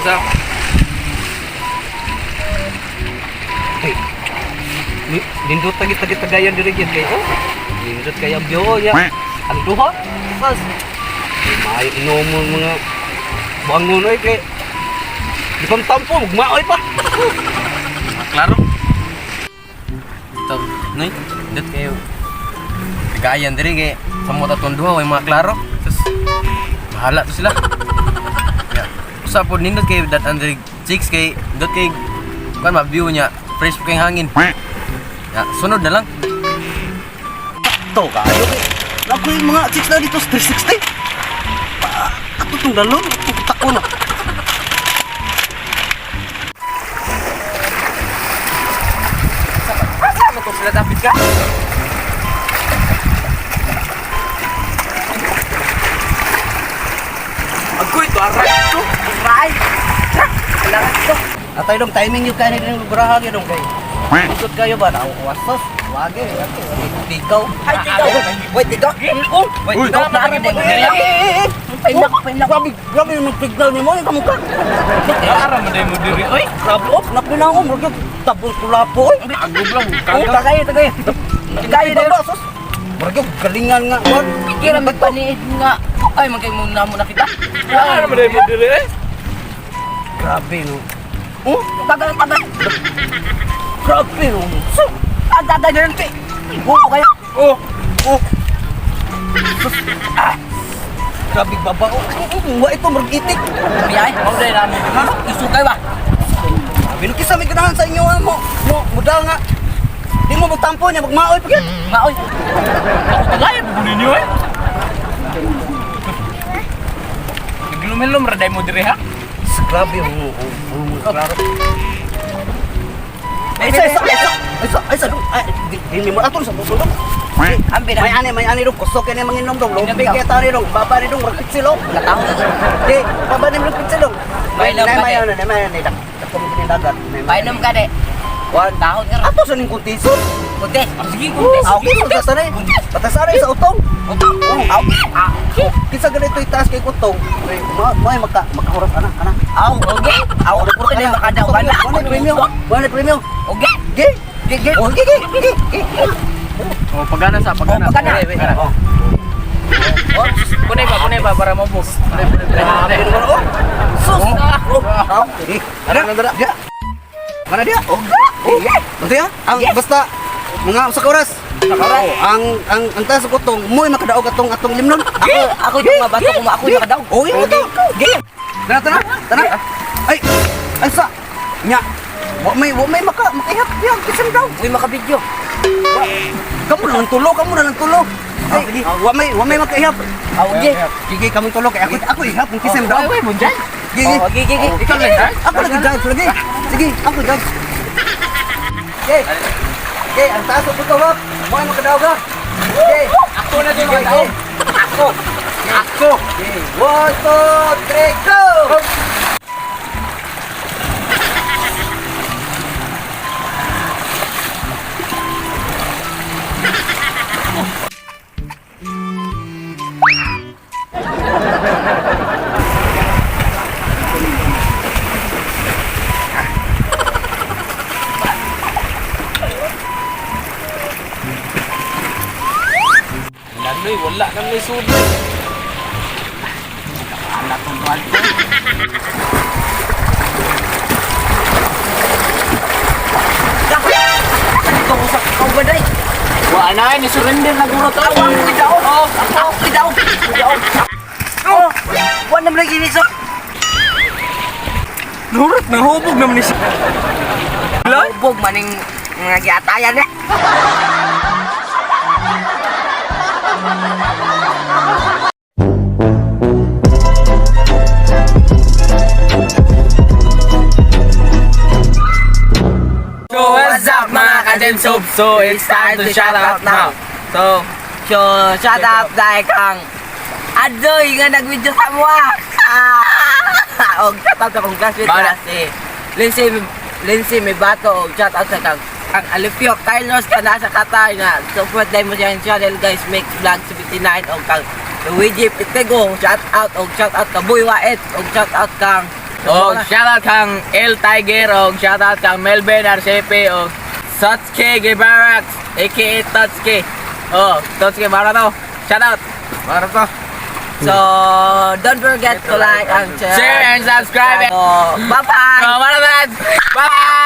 sa. Hey, nindot tagi-tagayan diri gyud kay oh. Nindot kay ang biyo ya. Ang duha. Sas. May inomon mga bangon oy kay di pang tampo magmaoy pa. Klaro. Ito, nay, dito kayo. Tagayan diri kay sa mga tatong duha way mga klaro. Sus, bahala to sila. Ya, usa po nindot kay dat andre chicks kay dot kay kan ma-view niya fresh kay hangin. Ya, sunod na lang. To kayo. Ako yung mga chicks na dito sa 360. Ato tong dalon, tako na. Sama ko sila David ka. Ako ito, aray ito. Aray. Kailangan ito. Atay dong timing yung kanin ng lubrahan yun dong kay. Ikot kayo ba na wasos? Wage, tigaw. Ay, tigaw. Wait, tigaw. Oh, wait, Uy, tigaw. nakarin mo. Grabe yung nag-signal ni mo, yung kamukha. Ara mo dahil mo diri. Oy, Grabe, oh, napinaw ko, marag yung tabol tula po. agog lang. Oh, tagay. Tagay din. Marag yung galingan nga. Kira magpaniid nga. Ay, magkay muna kita. Ara mo dahil mo diri. Grabe, no. Oh, tagal. Grabe, no. Ang tagal na rin. Oh, kaya. Oh, Grabe, baba. Wa ito, marag itik. Biyay, mau dahil namin. Ha? Isukay ba? Binukis kami ganahan sa inyo, mo. Muda nga. Di mo magtampo niya, magmaoy pa yan. Maoy. ako tagayan mo ninyo eh. Naglumilom ra dahil mo diri ha. Grabe, klaro. Isa. Di mo aton sa puso dong. Ambi May na. ani dong, kusok yan yung manginom dong. Lumpig kaya tari dong, baba ni dong, rakitsi dong. Nataw. Di, baba ni rakitsi dong. May inom ka, May dakong dagat. Painom ka de. Wan, Dahon ka rin. ato sa ning kuntiso. Kuntes. Sige, Ako sa sanay. Patasari sa utong. Utong. Kisa ganito itaas kay kutong. May makahurap ana. Aw, okay. Aw, puro na makadaw ka na. Wala premium. Okay. Ge. Oh, ge. Oh, pagana sa pagana. Pagana. Oh. Kunay ba para mabos. Grabe naman, oh. Sus. Ano na Dia. Mana dia? Oh. Nanti ya. Ang basta mga usa ka oras. Oh, ang taas sa kutong mo'y makadaog atong limnon. Ako yung mabato ko, ako yung makadaw. Oh, imo to. Game. Tana. Ay sa nya. Wa may makihap diyan kisan daw. Uy, makabidyo. Kamu na lang tulo. Ay, wa may makihap. Aw, okay. Sige, kami tulo kay ako ihap ng kisan daw. Ay, mo dyan. Sige. Okay. Ikaw lang ha? Ako lagi drive lagi. Sige, ako drive. Okay, ang taas ko to, wap. Mo ay makadaog ka. Okay. Ako na din makadaog. Ako. Okay. 1, 2, 3, go! Laloy, wala kang may sulit. Anak kong mahal ko. Ito ko sa kawaday. Wala na, ni-surrender na guro to. Ako kidaw. Oh, wala naman lagi ni so. Nurot, nahubog naman ni siya. Bog maning mga giatayan eh. So what's up mga kadensub? So it's time to shout out now. So shout out dahil kang Adoy nga nag-video sa mga. Og shout out sa kong classmate na si Lindsay Mibato. Og shout out sa kang Alipio Carlos ka nasa Qatar na support dahil mo siya yung channel guys, make vlog 79 og kang Luigi Pitego, shout out og shout out ka Boy Waet og shout out kang Oh, shoutout kang El Tiger, oh, shoutout kang Melvin Arcepe, oh, Satsuki Guevara, aka Tatsuki. Oh, Tatsuki, para to. Shoutout. Para to. So, don't forget to like and share. Share and subscribe. Oh, bye-bye. Para to. Bye!